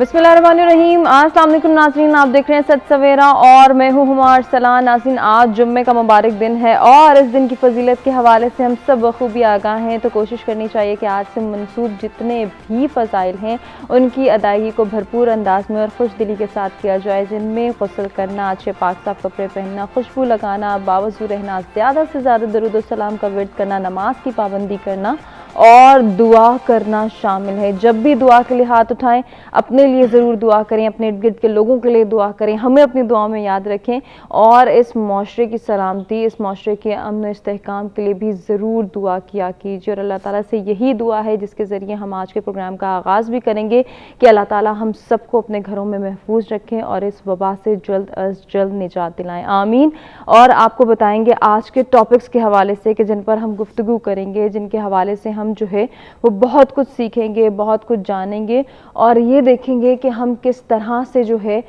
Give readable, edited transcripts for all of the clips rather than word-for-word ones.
بسم اللہ الرحمن الرحیم۔ السلام علیکم ناظرین، آپ دیکھ رہے ہیں سچ سویرا اور میں ہوں ہما ارسلان۔ ناظرین، آج جمعے کا مبارک دن ہے اور اس دن کی فضیلت کے حوالے سے ہم سب بخوبی آگاہ ہیں، تو کوشش کرنی چاہیے کہ آج سے منسوب جتنے بھی فضائل ہیں ان کی ادائیگی کو بھرپور انداز میں اور خوش دلی کے ساتھ کیا جائے، جن میں غسل کرنا، اچھے پاک صاف کپڑے پہننا، خوشبو لگانا، باوضو رہنا، زیادہ سے زیادہ درود و سلام کا ورد کرنا، نماز کی پابندی کرنا اور دعا کرنا شامل ہے۔ جب بھی دعا کے لیے ہاتھ اٹھائیں اپنے لیے ضرور دعا کریں، اپنے ارد گرد کے لوگوں کے لیے دعا کریں، ہمیں اپنی دعاؤں میں یاد رکھیں اور اس معاشرے کی سلامتی، اس معاشرے کے امن و استحکام کے لیے بھی ضرور دعا کیا کیجیے۔ اور اللہ تعالیٰ سے یہی دعا ہے جس کے ذریعے ہم آج کے پروگرام کا آغاز بھی کریں گے کہ اللہ تعالیٰ ہم سب کو اپنے گھروں میں محفوظ رکھیں اور اس وبا سے جلد از جلد نجات دلائیں، آمین۔ اور آپ کو بتائیں گے آج کے ٹاپکس کے حوالے سے کہ جن پر ہم گفتگو کریں گے، جن کے حوالے سے ہم جو ہے وہ بہت کچھ سیکھیں گے، بہت کچھ جانیں گے اور یہ دیکھیں گے کہ ہم کس طرح سے جو ہے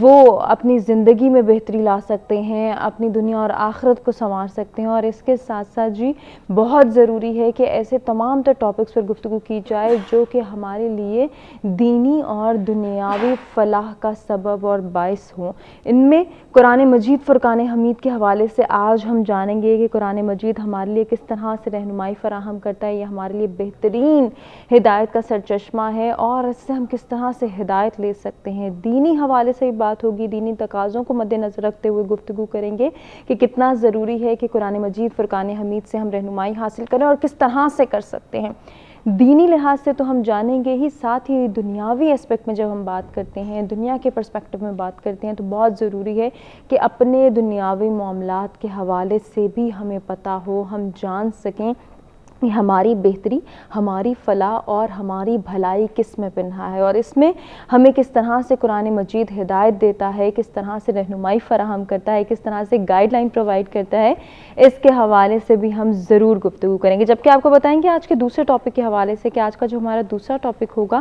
وہ اپنی زندگی میں بہتری لا سکتے ہیں، اپنی دنیا اور آخرت کو سنوار سکتے ہیں۔ اور اس کے ساتھ ساتھ جی بہت ضروری ہے کہ ایسے تمام تر ٹاپکس پر گفتگو کی جائے جو کہ ہمارے لیے دینی اور دنیاوی فلاح کا سبب اور باعث ہوں۔ ان میں قرآن مجید فرقان حمید کے حوالے سے آج ہم جانیں گے کہ قرآن مجید ہمارے لیے کس طرح سے رہنمائی فراہم کرتا ہے، یہ ہمارے لیے بہترین ہدایت کا سرچشمہ ہے اور اس سے ہم کس طرح سے ہدایت لے سکتے ہیں۔ دینی حوالے سے بات ہوگی، دینی تقاضوں کو مد نظر رکھتے ہوئے گفتگو کریں گے کہ کتنا ضروری ہے کہ قرآن مجید فرقان حمید سے ہم رہنمائی حاصل کریں اور کس طرح سے کر سکتے ہیں۔ دینی لحاظ سے تو ہم جانیں گے ہی، ساتھ ہی دنیاوی اسپیکٹ میں جب ہم بات کرتے ہیں، دنیا کے پرسپیکٹو میں بات کرتے ہیں تو بہت ضروری ہے کہ اپنے دنیاوی معاملات کے حوالے سے بھی ہمیں پتہ ہو، ہم جان سکیں کہ ہماری بہتری، ہماری فلاح اور ہماری بھلائی کس میں پنہا ہے اور اس میں ہمیں کس طرح سے قرآن مجید ہدایت دیتا ہے، کس طرح سے رہنمائی فراہم کرتا ہے، کس طرح سے گائیڈ لائن پرووائڈ کرتا ہے، اس کے حوالے سے بھی ہم ضرور گفتگو کریں گے۔ جبکہ آپ کو بتائیں گے آج کے دوسرے ٹاپک کے حوالے سے کہ آج کا جو ہمارا دوسرا ٹاپک ہوگا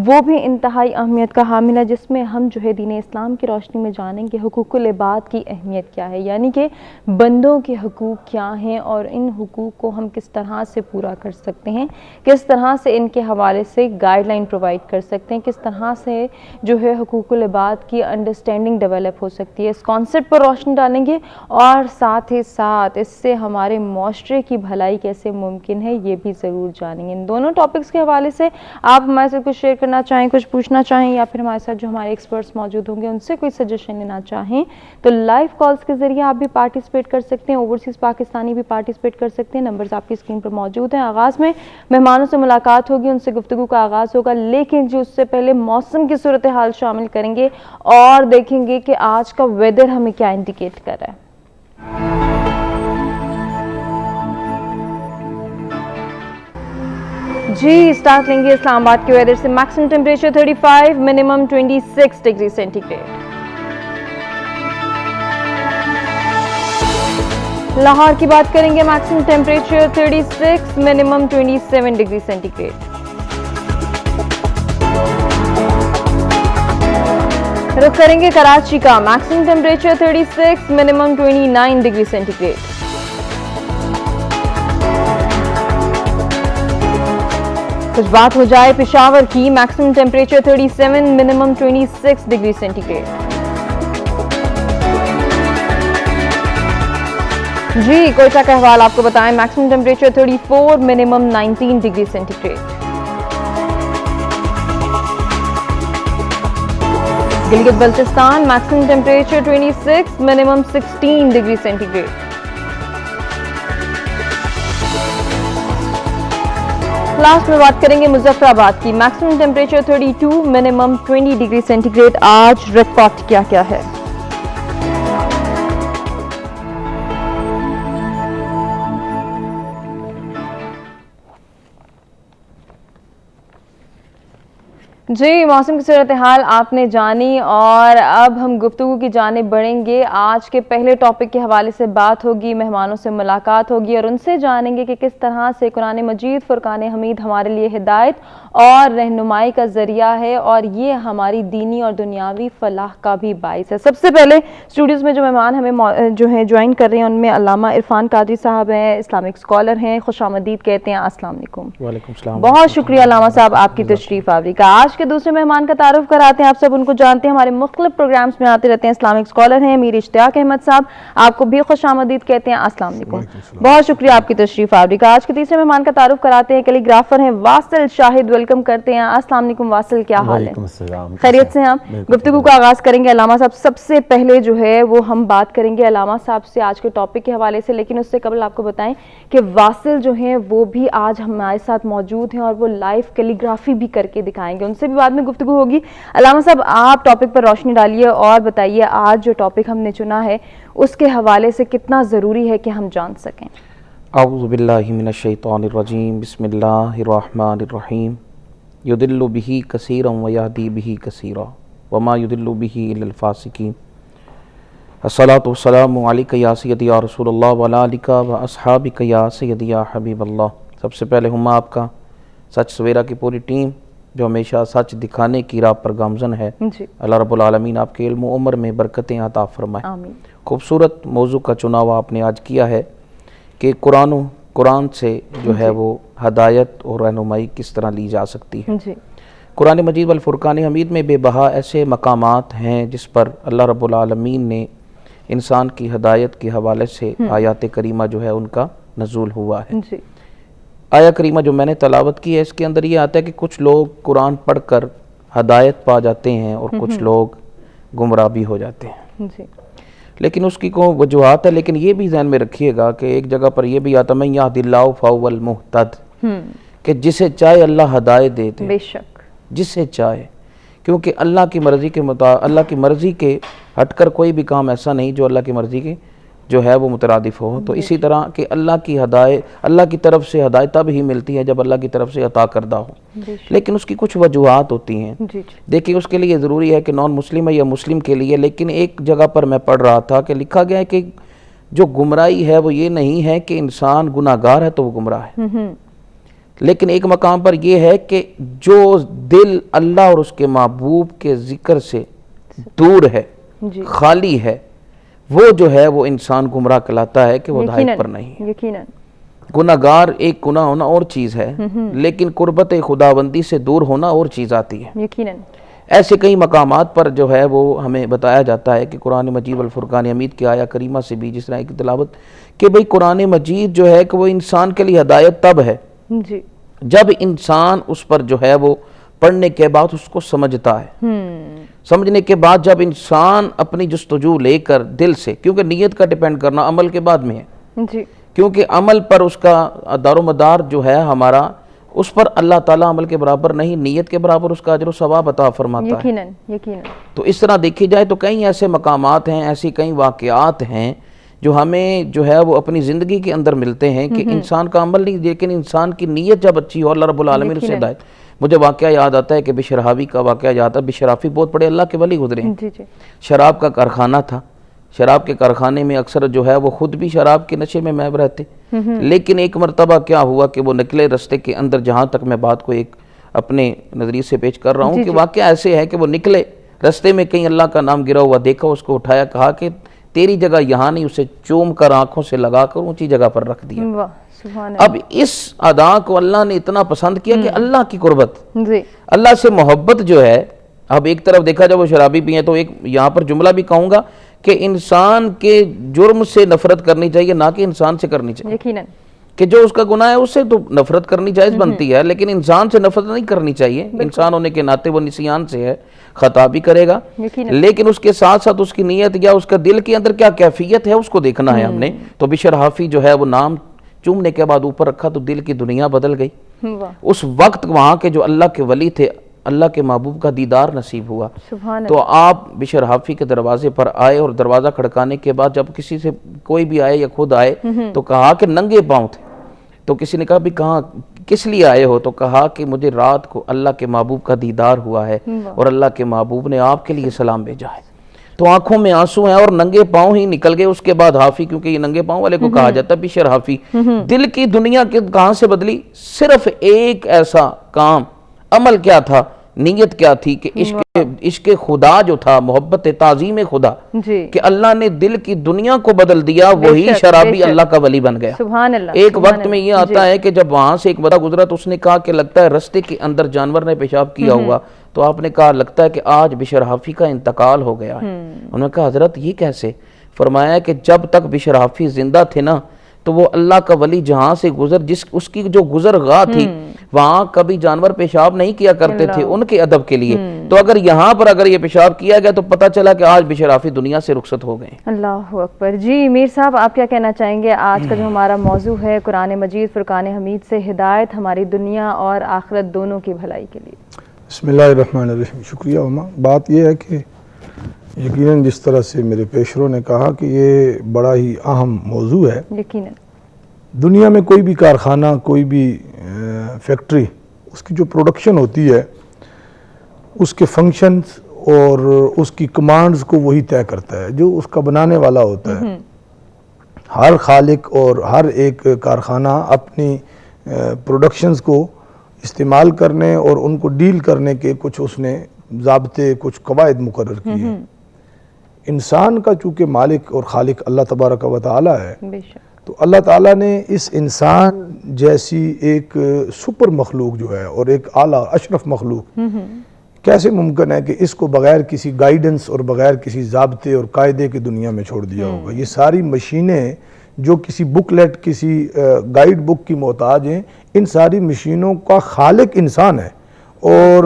وہ بھی انتہائی اہمیت کا حامل ہے، جس میں ہم جو ہے دین اسلام کی روشنی میں جانیں گے حقوق العباد کی اہمیت کیا ہے، یعنی کہ بندوں کے حقوق کیا ہیں اور ان حقوق کو ہم کس طرح سے پورا کر سکتے ہیں، کس طرح سے ان کے حوالے سے گائیڈ لائن پرووائڈ کر سکتے ہیں، کس طرح سے جو ہے حقوق العباد کی انڈرسٹینڈنگ ڈیولپ ہو سکتی ہے۔ اس کانسیپٹ پر روشنی ڈالیں گے اور ساتھ ہی ساتھ اس سے ہمارے معاشرے کی بھلائی کیسے ممکن ہے یہ بھی ضرور جانیں گے۔ ان دونوں ٹاپکس کے حوالے سے آپ ہمارے ساتھ کچھ شیئر کرنا چاہیں، کچھ پوچھنا چاہیں یا پھر ہمارے ساتھ جو ہمارے ایکسپرٹس موجود ہوں گے ان سے کوئی سجیشن لینا چاہیں تو لائیو کالز کے ذریعے آپ بھی پارٹیسپیٹ کر سکتے ہیں، اوورسیز پاکستانی بھی پارٹیسپیٹ کر سکتے ہیں۔ نمبرز آپ کی اسکرین پر موجود ہیں۔ آغاز میں مہمانوں سے ملاقات ہوگی، ان سے گفتگو کا آغاز ہوگا، لیکن جو اس سے پہلے موسم کی صورتحال شامل کریں گے اور دیکھیں گے کہ آج کا ویدر ہمیں کیا انڈیکیٹ کر رہا ہے۔ جی سٹارٹ لیں گے اسلام آباد کے ویدر سے۔ Maximum temperature 35، minimum 26 degree centi grade. Lahore کی بات کریں گے، maximum temperature 36، minimum 27 degree centi grade. رخ کریں گے کراچی کا، maximum temperature 36، minimum 29 degree centi grade. کچھ بات ہو جائے پشاور کی، maximum temperature 37، minimum 26 degree centi grade. جی کوئٹہ کا احوال آپ کو بتائیں، maximum temperature 34، minimum 19 degree centi grade. Gilgit Baltistan, maximum temperature 26، minimum 16 degree centi گریڈ۔ لاسٹ میں بات کریں گے مظفر آباد کی، maximum temperature 32، minimum 20 degree centi گریڈ آج ریکارڈ کیا ہے۔ جی موسم کی صورتحال آپ نے جانی اور اب ہم گفتگو کی جانب بڑھیں گے۔ آج کے پہلے ٹاپک کے حوالے سے بات ہوگی، مہمانوں سے ملاقات ہوگی اور ان سے جانیں گے کہ کس طرح سے قرآن مجید فرقان حمید ہمارے لیے ہدایت اور رہنمائی کا ذریعہ ہے اور یہ ہماری دینی اور دنیاوی فلاح کا بھی باعث ہے۔ سب سے پہلے اسٹوڈیوز میں جو مہمان ہمیں جو ہے جوائن کر رہے ہیں ان میں علامہ عرفان قادری صاحب ہیں، اسلامک اسکالر ہیں، خوش آمدید کہتے ہیں۔ السلام علیکم۔ وعلیکم السلام۔ بہت شکریہ علامہ صاحب آپ کی تشریف آوری کا۔ آج کے کے دوسرے مہمان کا تعارف کراتے ہیں، آپ سب ان کو جانتے ہیں، ہمارے مختلف پروگرامز میں آتے رہتے ہیں، اسلامک اسکالر ہیں میر اشتیاق احمد صاحب، آپ کو بھی خوش آمدید کہتے ہیں۔ السلام علیکم، بہت شکریہ آپ کی تشریف آوری کا۔ آج کے تیسرے مہمان کا تعارف کراتے ہیں، کیلی گرافر ہیں واصل شاہد، ویلکم کرتے ہیں۔ السلام علیکم واصل، کیا حال ہے؟ خیریت سے ہیں آپ؟ گفتگو کا آغاز کریں گے علامہ صاحب، سب سے پہلے جو ہے وہ ہم بات کریں گے علامہ صاحب سے آج کے ٹاپک کے حوالے سے، لیکن اس سے قبل آپ کو بتائیں کہ واصل جو ہیں وہ بھی آج ہمارے ساتھ موجود ہیں اور وہ لائیو کیلیگرافی بھی کر کے دکھائیں گے، ان سے بھی بعد میں گفتگو ہوگی۔ علامہ صاحب آپ ٹاپک پر روشنی ڈالیے اور بتائیے آج جو ٹاپک ہم نے چنا ہے اس کے حوالے سے کتنا ضروری ہے کہ ہم جان سکیں۔ اعوذ باللہ من الشیطان الرجیم، بسم اللہ الرحمن الرحیم، یضل بہ کثیرا ویہدی بہ کثیرا وما یضل بہ الا الفاسقین۔ الصلاۃ والسلام علیک یا سیدی یا رسول اللہ وعلی آلک واصحابک یا سیدی یا حبیب اللہ۔ سب سے پہلے ہم آپ کا سچ سویرا کی پوری ٹیم جو ہمیشہ سچ دکھانے کی راہ پر گامزن ہے، اللہ رب العالمین آپ کے علم و عمر میں برکتیں عطا فرمائے۔ آمین۔ خوبصورت موضوع کا چناو آپ نے آج کیا ہے کہ قرآن سے جو ہے وہ ہدایت اور رہنمائی کس طرح لی جا سکتی ہے۔ قرآن مجید والفرقان حمید میں بے بہا ایسے مقامات ہیں جس پر اللہ رب العالمین نے انسان کی ہدایت کے حوالے سے آیات کریمہ جو ہے ان کا نزول ہوا ہے۔ آیہ کریمہ جو میں نے تلاوت کی ہے اس کے اندر یہ آتا ہے کہ کچھ لوگ قرآن پڑھ کر ہدایت پا جاتے ہیں اور کچھ لوگ گمراہ بھی ہو جاتے ہیں، لیکن اس کی کوئی وجوہات ہے، لیکن یہ بھی ذہن میں رکھیے گا کہ ایک جگہ پر یہ بھی آتا من یہد اللہ فہو المہتد، کہ جسے چاہے اللہ ہدایت دے دے، بے شک جسے چاہے، کیونکہ اللہ کی مرضی کے اللہ کی مرضی کے ہٹ کر کوئی بھی کام ایسا نہیں جو اللہ کی مرضی کے جو ہے وہ مترادف ہو۔ تو اسی طرح کہ اللہ کی ہدایت، اللہ کی طرف سے ہدایت تب ہی ملتی ہے جب اللہ کی طرف سے عطا کردہ ہو، لیکن اس کی کچھ وجوہات ہوتی ہیں۔ دیکھیں اس کے لیے ضروری ہے کہ نان مسلم ہے یا مسلم کے لیے، لیکن ایک جگہ پر میں پڑھ رہا تھا کہ لکھا گیا ہے کہ جو گمراہی ہے وہ یہ نہیں ہے کہ انسان گناہ گار ہے تو وہ گمراہ ہے، لیکن ایک مقام پر یہ ہے کہ جو دل اللہ اور اس کے محبوب کے ذکر سے دور ہے، خالی ہے، وہ جو ہے وہ انسان گمراہ کہلاتا ہے کہ وہ ہدایت پر نہیں ہے۔ یقیناً گناہ گار ایک گناہ ہونا اور چیز ہے، لیکن قربت خداوندی سے دور ہونا اور چیز آتی ہے۔ یقیناً ایسے کئی مقامات پر جو ہے وہ ہمیں بتایا جاتا ہے کہ قرآن مجید والفرقان حمید کی آیہ کریمہ سے بھی جس طرح ایک تلاوت کہ بھئی قرآن مجید جو ہے کہ وہ انسان کے لیے ہدایت تب ہے جب انسان اس پر جو ہے وہ پڑھنے کے بعد اس کو سمجھتا ہے، سمجھنے کے بعد جب انسان اپنی جستجو لے کر دل سے، کیونکہ نیت کا ڈیپینڈ کرنا عمل کے بعد میں ہے، کیونکہ عمل پر اس کا دار و مدار جو ہے ہمارا، اس پر اللہ تعالیٰ عمل کے برابر نہیں، نیت کے برابر اس کا اجر و ثواب عطا فرماتا ہے۔ یقیناً تو اس طرح دیکھی جائے تو کئی ایسے مقامات ہیں، ایسی کئی واقعات ہیں جو ہمیں جو ہے وہ اپنی زندگی کے اندر ملتے ہیں کہ انسان کا عمل نہیں، لیکن انسان کی نیت جب اچھی ہو اللہ رب العالمین اسے ہدایت۔ مجھے واقعہ یاد آتا ہے کہ بشراوی کا واقعہ یاد آتا ہے۔ بشرافی بہت بڑے اللہ کے ولی گزرے ہیں، شراب کا کارخانہ تھا، شراب کے کارخانے میں اکثر جو ہے وہ خود بھی شراب کے نشے میں محو رہتے، لیکن ایک مرتبہ کیا ہوا کہ وہ نکلے رستے کے اندر، جہاں تک میں بات کو ایک اپنے نظریے سے پیش کر رہا ہوں کہ واقعہ ایسے ہے کہ وہ نکلے رستے میں کہیں اللہ کا نام گرا ہوا دیکھا، اس کو اٹھایا، کہا کہ تیری جگہ یہاں نہیں، اسے چوم کر آنکھوں سے لگا کر اونچی جگہ پر رکھ دیا۔ اب اس ادا کو اللہ نے اتنا پسند کیا کہ اللہ کی قربت، اللہ سے محبت جو ہے، اب ایک طرف دیکھا جب وہ شرابی بھی ہیں تو ایک یہاں پر جملہ بھی کہوں گا کہ انسان کے جرم سے نفرت کرنی چاہیے نہ کہ انسان سے کرنی چاہیے، یقیناً کہ جو اس کا گناہ ہے اس سے تو نفرت کرنی جائز بنتی ہے، لیکن انسان سے نفرت نہیں کرنی چاہیے، انسان ہونے کے ناطے وہ نسیان سے ہے، خطا بھی کرے گا، لیکن اس کے ساتھ ساتھ اس کی نیت یا اس کا دل کے اندر کیا کیفیت ہے اس کو دیکھنا ہے ہم نے۔ تو بشر حافی جو ہے وہ نام چومنے کے بعد اوپر رکھا تو دل کی دنیا بدل گئی۔ اس وقت وہاں کے جو اللہ کے ولی تھے، اللہ کے محبوب کا دیدار نصیب ہوا۔ تو آپ بشر حافی کے دروازے پر آئے اور دروازہ کھڑکانے کے بعد جب کسی سے کوئی بھی آئے یا خود آئے تو کہا کہ ننگے پاؤں تھے، تو کسی نے کہا بھی کہاں کس لیے آئے ہو؟ تو کہا کہ مجھے رات کو اللہ کے محبوب کا دیدار ہوا ہے اور اللہ کے محبوب نے آپ کے لیے سلام بھیجا ہے۔ تو آنکھوں میں آنسو ہیں اور ننگے پاؤں ہی نکل گئے۔ اس کے بعد حافی، کیونکہ یہ ننگے پاؤں والے کو کہا جاتا ہے بشر حافی، دل کی دنیا کہاں سے بدلی؟ صرف ایک ایسا کام، عمل کیا تھا، نیت کیا تھی کہ عشق خدا جو تھا، محبت تعظیم خدا، کہ اللہ نے دل کی دنیا کو بدل دیا، وہی شرابی اللہ کا ولی بن گیا۔ ایک وقت میں یہ آتا ہے کہ جب وہاں سے ایک بندہ گزرا تو اس نے کہا کہ لگتا ہے رستے کے اندر جانور نے پیشاب کیا ہوا، تو آپ نے کہا لگتا ہے کہ آج بشر حافی کا انتقال ہو گیا ہے. انہوں نے کہا حضرت یہ کیسے؟ فرمایا کہ جب تک بشر حافی زندہ تھے نا تو وہ اللہ کا ولی جہاں سے اس کی جو گزرگاہ تھی وہاں کبھی جانور پیشاب نہیں کیا کرتے تھے ان کے ادب کے لیے. تو اگر یہاں پر اگر یہ پیشاب کیا گیا تو پتہ چلا کہ آج بشر حافی دنیا سے رخصت ہو گئے. اللہ اکبر. جی میر صاحب آپ کیا کہنا چاہیں گے؟ آج کا جو ہمارا موضوع ہے قرآن مجید فرقان حمید سے ہدایت ہماری دنیا اور آخرت دونوں کی بھلائی کے لیے. بسم اللہ الرحمن الرحیم. شکریہ عما. بات یہ ہے کہ یقیناً جس طرح سے میرے پیشروں نے کہا کہ یہ بڑا ہی اہم موضوع ہے. یقیناً دنیا میں کوئی بھی کارخانہ، کوئی بھی فیکٹری، اس کی جو پروڈکشن ہوتی ہے اس کے فنکشنز اور اس کی کمانڈز کو وہی طے کرتا ہے جو اس کا بنانے والا ہوتا ہے. ہر خالق اور ہر ایک کارخانہ اپنی پروڈکشنز کو استعمال کرنے اور ان کو ڈیل کرنے کے کچھ اس نے ضابطے، کچھ قواعد مقرر کیے ہیں. انسان کا چونکہ مالک اور خالق اللہ تبارک و تعالی ہے، تو اللہ تعالیٰ نے اس انسان جیسی ایک سپر مخلوق جو ہے اور ایک اعلیٰ اشرف مخلوق، کیسے ممکن ہے کہ اس کو بغیر کسی گائیڈنس اور بغیر کسی ضابطے اور قاعدے کی دنیا میں چھوڑ دیا ہوگا؟ یہ ساری مشینیں جو کسی بک لیٹ، کسی گائیڈ بک کی محتاج ہیں، ان ساری مشینوں کا خالق انسان ہے. اور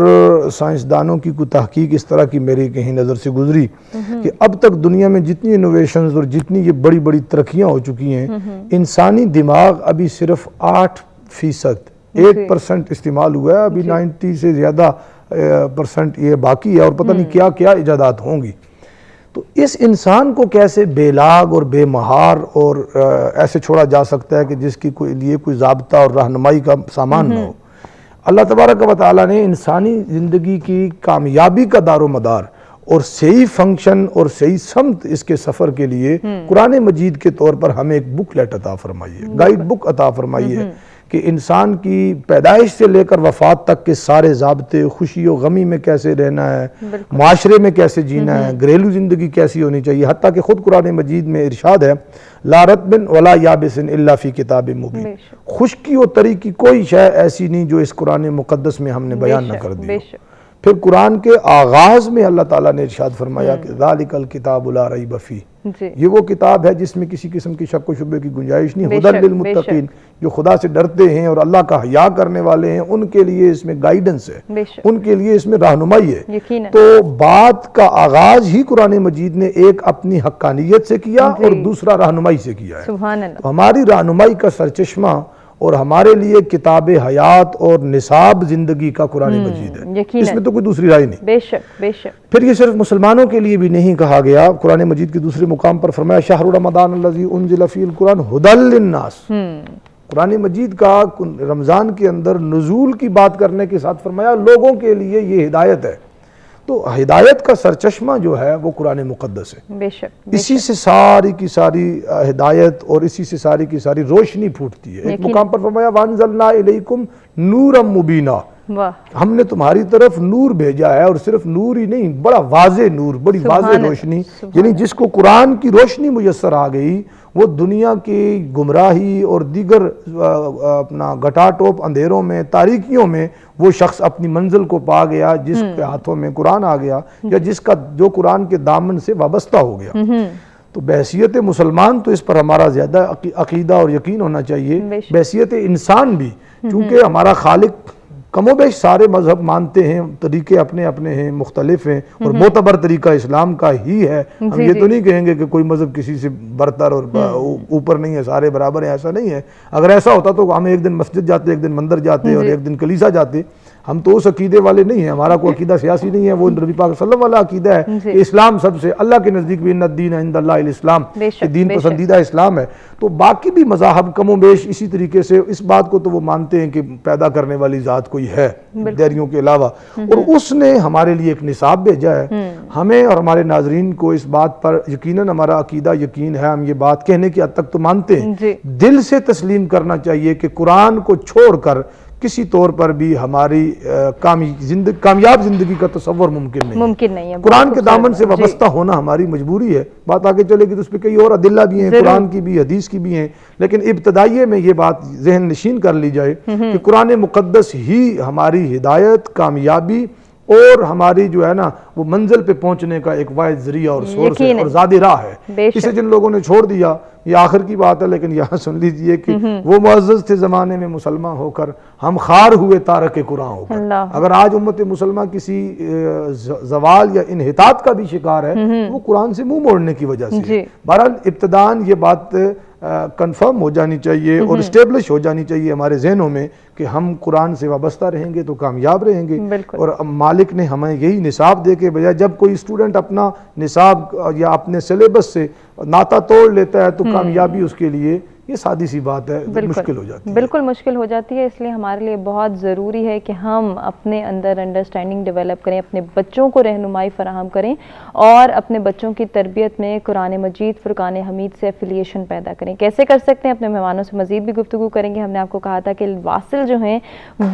سائنسدانوں کی کوئی تحقیق اس طرح کی میری کہیں نظر سے گزری کہ اب تک دنیا میں جتنی انوویشنز اور جتنی یہ بڑی بڑی ترقیاں ہو چکی ہیں، انسانی دماغ ابھی صرف 8% استعمال ہوا ہے. ابھی 90 سے زیادہ % یہ باقی ہے اور پتہ نہیں کیا کیا ایجادات ہوں گی. تو اس انسان کو کیسے بے لاگ اور بے مہار اور ایسے چھوڑا جا سکتا ہے کہ جس کی لیے کوئی ضابطہ اور رہنمائی کا سامان نہ ہو؟ اللہ تبارک و تعالیٰ نے انسانی زندگی کی کامیابی کا دار و مدار اور صحیح فنکشن اور صحیح سمت اس کے سفر کے لیے قرآن مجید کے طور پر ہمیں ایک بک لیٹ عطا فرمائی ہے، گائیڈ بک عطا فرمائی ہے کہ انسان کی پیدائش سے لے کر وفات تک کے سارے ضابطے، خوشی و غمی میں کیسے رہنا ہے، معاشرے میں کیسے جینا ہے، گھریلو زندگی کیسی ہونی چاہیے. حتیٰ کہ خود قرآن مجید میں ارشاد ہے لا رطب ولا یابس الا فی کتاب مبین. خشکی و تری کی کوئی شے ایسی نہیں جو اس قرآن مقدس میں ہم نے بیان نہ کر دی. پھر قرآن کے آغاز میں اللہ تعالیٰ نے ارشاد فرمایا کہ ذالک الکتاب لا ریب فیہ، یہ وہ کتاب ہے جس میں کسی قسم کی شک و شبے کی گنجائش نہیں. ہدی للمتقین، جو خدا سے ڈرتے ہیں اور اللہ کا حیا کرنے والے ہیں، ان کے لیے اس میں گائیڈنس ہے، ان کے لیے اس میں رہنمائی ہے. تو بات کا آغاز ہی قرآن مجید نے ایک اپنی حقانیت سے کیا اور دوسرا رہنمائی سے کیا ہے. تو ہماری رہنمائی کا سرچشمہ اور ہمارے لیے کتاب حیات اور نصاب زندگی کا قرآن مجید ہے. اس میں تو کوئی دوسری رائے نہیں. بے شک بے شک. پھر یہ صرف مسلمانوں کے لیے بھی نہیں کہا گیا. قرآن مجید کے دوسرے مقام پر فرمایا شہر رمضان الذی انزل فیہ القرآن ھدی للناس. قرآن مجید کا رمضان کے اندر نزول کی بات کرنے کے ساتھ فرمایا لوگوں کے لیے یہ ہدایت ہے. تو ہدایت کا سرچشمہ جو ہے وہ قرآن مقدس ہے. بے شک. اسی سے ساری کی ساری ہدایت اور اسی سے ساری کی ساری روشنی پھوٹتی ہے. ایک مقام پر فرمایا وَأَنزَلْنَا إِلَيْكُمْ نُورًا مُبِينًا، ہم نے تمہاری طرف نور بھیجا ہے، اور صرف نور ہی نہیں، بڑا واضح نور، بڑی واضح روشنی. یعنی جس کو قرآن کی روشنی میسر آ گئی وہ دنیا کی گمراہی اور دیگر اپنا گھٹا ٹوپ اندھیروں میں، تاریکیوں میں وہ شخص اپنی منزل کو پا گیا جس کے ہاتھوں میں قرآن آ گیا، یا جو قرآن کے دامن سے وابستہ ہو گیا. تو بحیثیت مسلمان تو اس پر ہمارا زیادہ عقیدہ اور یقین ہونا چاہیے. بحیثیت انسان بھی، چونکہ ہمارا خالق کم و بیش سارے مذہب مانتے ہیں، طریقے اپنے اپنے ہیں، مختلف ہیں، اور معتبر طریقہ اسلام کا ہی ہے. ہم یہ تو نہیں کہیں گے کہ کوئی مذہب کسی سے برتر اور اوپر نہیں ہے، سارے برابر ہیں، ایسا نہیں ہے. اگر ایسا ہوتا تو ہم ایک دن مسجد جاتے، ایک دن مندر جاتے اور ایک دن کلیسا جاتے. ہم تو اس عقیدے والے نہیں ہیں، ہمارا کوئی عقیدہ سیاسی نہیں ہے. وہ نبی پاک صلی اللہ علیہ وسلم والا عقیدہ ہے کہ اسلام سب سے اللہ کے نزدیک بھی ان الدین عند اللہ الاسلام، کہ دین پسندیدہ اسلام ہے. تو باقی بھی مذاہب کم و بیش اسی طریقے سے اس بات کو تو وہ مانتے ہیں کہ پیدا کرنے والی ذات کوئی ہے دیریوں کے علاوہ، اور اس نے ہمارے لیے ایک نصاب بھیجا ہے. ہمیں اور ہمارے ناظرین کو اس بات پر یقیناً ہمارا عقیدہ یقین ہے، ہم یہ بات کہنے کی حد تک تو مانتے ہیں، دل سے تسلیم کرنا چاہیے کہ قرآن کو چھوڑ کر کسی طور پر بھی ہماری کامیاب زندگی کا تصور ممکن نہیں ہے. قرآن کے دامن سے وابستہ ہونا ہماری مجبوری ہے. بات آگے چلے گی تو اس پہ کئی اور ادلہ بھی ہیں، قرآن کی بھی، حدیث کی بھی ہیں، لیکن ابتدائیے میں یہ بات ذہن نشین کر لی جائے کہ قرآن مقدس ہی ہماری ہدایت، کامیابی اور ہماری جو ہے نا وہ منزل پہ پہنچنے کا ایک واحد ذریعہ اور سورس ہے اور زیادہ راہ ہے. اسے جن لوگوں نے چھوڑ دیا, یہ آخر کی بات ہے لیکن یہاں سن لیجئے کہ وہ معزز تھے زمانے میں مسلمان ہو کر, ہم خار ہوئے تارک قرآن ہو کر. اگر آج امت مسلمہ کسی زوال یا انحطاط کا بھی شکار ہے وہ قرآن سے منہ موڑنے کی وجہ سے. بہرحال ابتداً یہ بات کنفرم ہو جانی چاہیے اور اسٹیبلش ہو جانی چاہیے ہمارے ذہنوں میں کہ ہم قرآن سے وابستہ رہیں گے تو کامیاب رہیں گے. اور مالک نے ہمیں یہی نصاب دے کے بجائے, جب کوئی اسٹوڈنٹ اپنا نصاب یا اپنے سلیبس سے ناتا توڑ لیتا ہے تو کامیابی اس کے لیے یہ سادی سی بات ہے, مشکل ہو جاتی ہے. بالکل مشکل ہو جاتی ہے. اس لیے ہمارے لیے بہت ضروری ہے کہ ہم اپنے اندر انڈرسٹینڈنگ ڈیولپ کریں, اپنے بچوں کو رہنمائی فراہم کریں اور اپنے بچوں کی تربیت میں قرآن مجید, فرقان حمید سے ایفیلیشن پیدا کریں. کیسے کر سکتے ہیں؟ اپنے مہمانوں سے مزید بھی گفتگو کریں گے. ہم نے آپ کو کہا تھا کہ واصل جو ہیں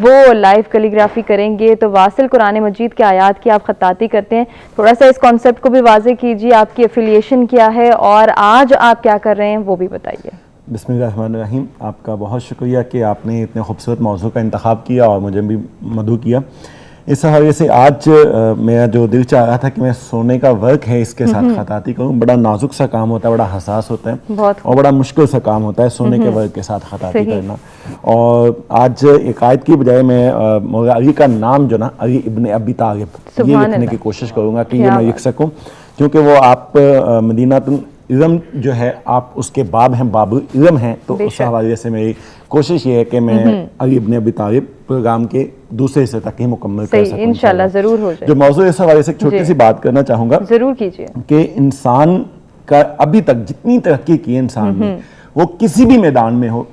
وہ لائیو کیلیگرافی کریں گے, تو واصل قرآن مجید کے آیات کی آپ خطاطی کرتے ہیں, تھوڑا سا اس کانسیپٹ کو بھی واضح کیجیے. آپ کی ایفیلیشن کیا ہے اور آج آپ کیا کر رہے ہیں وہ بھی بتائیے. بسم اللہ الرحمن الرحیم. آپ کا بہت شکریہ کہ آپ نے اتنے خوبصورت موضوع کا انتخاب کیا اور مجھے بھی مدعو کیا. اس حوالے سے آج میرا جو دل چاہ رہا تھا کہ میں سونے کا ورک ہے اس کے ساتھ خطاطی کروں. بڑا نازک سا کام ہوتا ہے, بڑا حساس ہوتا ہے اور بڑا مشکل سا کام ہوتا ہے سونے کے ورک کے ساتھ خطاطی کرنا. اور آج ایک آیت کی بجائے میں مولا علی کا نام جو نا علی ابن ابی طالب یہ لکھنے کی کوشش کروں گا کہ یہ میں لکھ سکوں, کیونکہ وہ آپ مدینہ علم جو ہے آپ اس کے باب ہیں, باب علم ہیں, تو اس حوالے سے میری کوشش یہ ہے کہ میں علی ابن ابی طالب پروگرام کے دوسرے حصے تک ہی مکمل کر سکوں انشاءاللہ. ضرور ہو جائے. جو موضوع اس حوالے سے ایک چھوٹی سی بات کرنا چاہوں گا, ضرور کیجیے, کہ انسان کا ابھی تک جتنی ترقی کی ہے انسان نے, وہ کسی بھی میدان میں ہو,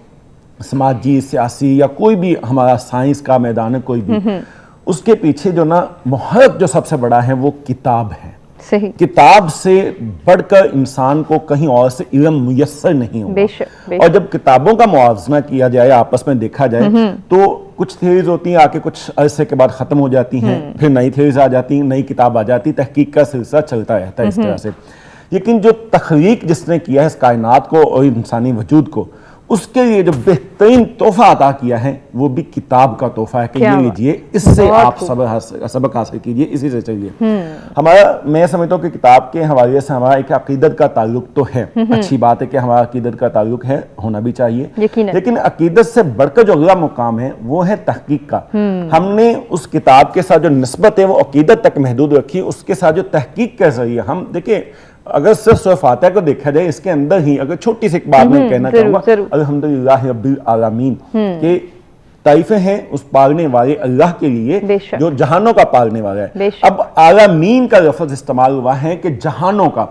سماجی, سیاسی یا کوئی بھی ہمارا سائنس کا میدان ہے کوئی بھی, اس کے پیچھے جو نا محرک جو سب سے بڑا ہے وہ کتاب ہے. کتاب سے بڑھ کر انسان کو کہیں اور سے علم میسر نہیں ہوگا. اور جب کتابوں کا موازنہ کیا جائے, آپس میں دیکھا جائے, تو کچھ تھیوریز ہوتی ہیں آکے کچھ عرصے کے بعد ختم ہو جاتی ہیں, پھر نئی تھیوریز آ جاتی ہیں, نئی کتاب آ جاتی, تحقیق کا سلسلہ چلتا رہتا ہے اس طرح سے. لیکن جو تخلیق جس نے کیا ہے اس کائنات کو اور انسانی وجود کو, اس کے لیے جو بہترین تحفہ عطا کیا ہے وہ بھی کتاب کا تحفہ ہے کہ یہ لیجئے, اس سے آپ سبق حاصل کیجئے, اسی سے چلیے. ہمارا, میں سمجھتا ہوں کہ کتاب کے حوالے سے ہمارا ایک عقیدت کا تعلق تو ہے, اچھی بات ہے کہ ہمارا عقیدت کا تعلق ہے, ہونا بھی چاہیے, لیکن عقیدت سے بڑھ کر جو اگلا مقام ہے وہ ہے تحقیق کا. ہم نے اس کتاب کے ساتھ جو نسبت ہے وہ عقیدت تک محدود رکھی, اس کے ساتھ جو تحقیق کے ذریعے ہم دیکھیں, اگر صرف سورہ فاتحہ کو دیکھا جائے اس کے اندر ہی اگر چھوٹی سی ایک بات میں کہنا چاہوں گا, الحمدللہ رب العالمین, کہ تعریفیں ہیں اس پالنے والے اللہ کے لیے جو جہانوں کا پالنے والا ہے. اب عالمین کا لفظ استعمال ہوا ہے کہ جہانوں کا.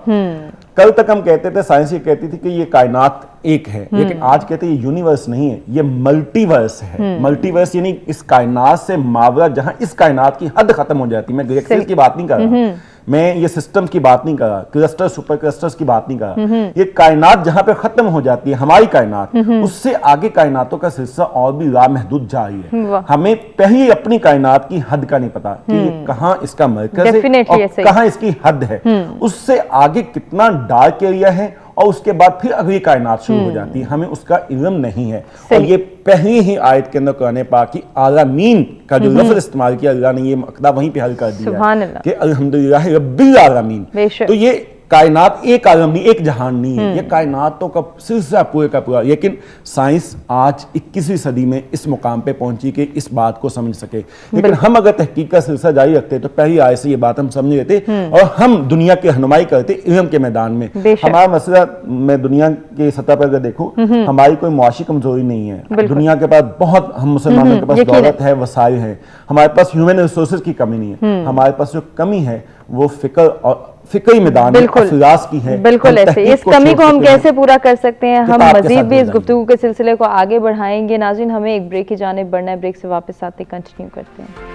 کل تک ہم کہتے تھے, سائنس یہ کہتی تھی کہ یہ کائنات ایک ہے, لیکن آج کہتے ہیں یہ یونیورس نہیں ہے, یہ ملٹی ورس ہے. ملٹی ورس یعنی اس کائنات سے ماورا جہاں اس کائنات کی حد ختم ہو جاتی ہے. میں گلیکسیز کی بات نہیں کر رہا, میں یہ سسٹم کی بات نہیں کر رہا, کلسٹر سپر کلسٹرز کی بات نہیں کر رہا. یہ کائنات جہاں پہ ختم ہو جاتی ہے ہماری کائنات, اس سے آگے کائناتوں کا سلسلہ اور بھی لامحدود جاری ہے. ہمیں پہلے اپنی کائنات کی حد کا نہیں پتا کہ یہ کہاں اس کا مرکز ہے اور کہاں اس کی حد ہے. اس سے آگے کتنا ڈارک ایریا ہے اور اس کے بعد پھر اگلی کائنات شروع ہو جاتی ہے, ہمیں اس کا علم نہیں ہے. اور یہ پہلی ہی آیت کے اندر قرآن پاک کی عالمین کا جو لفظ استعمال کیا, اللہ نے یہ مقدہ وہیں پہ حل کر دیا کہ الحمدللہ رب العالمین. تو یہ کائنات ایک عالم نہیں, ایک جہان نہیں ہے, یہ کائناتوں کا سلسلہ پورے کا پورا. لیکن سائنس آج 21ویں صدی میں اس مقام پہ پہنچی کہ اس بات کو سمجھ سکے. لیکن ہم اگر تحقیق کا سلسلہ جاری رکھتے تو پہلی آیت سے یہ بات ہم سمجھ لیتے اور ہم دنیا کی رہنمائی کرتے علم کے میدان میں. ہمارا مسئلہ, میں دنیا کی سطح پر اگر دیکھوں, ہماری کوئی معاشی کمزوری نہیں ہے. دنیا کے پاس بہت, ہم مسلمانوں کے پاس دولت ہے, وسائل ہیں, ہمارے پاس ہیومن ریسورسز کی کمی نہیں ہے. ہمارے پاس جو کمی ہے وہ فکر اور فکری میدان افلاس کی ہے. بالکل ایسے, اس کمی کو ہم کیسے پورا کر سکتے ہیں؟ ہم مزید بھی اس گفتگو کے سلسلے کو آگے بڑھائیں گے. ناظرین, ہمیں ایک بریک کی جانب بڑھنا ہے, بریک سے واپس آتے کنٹینیو کرتے ہیں.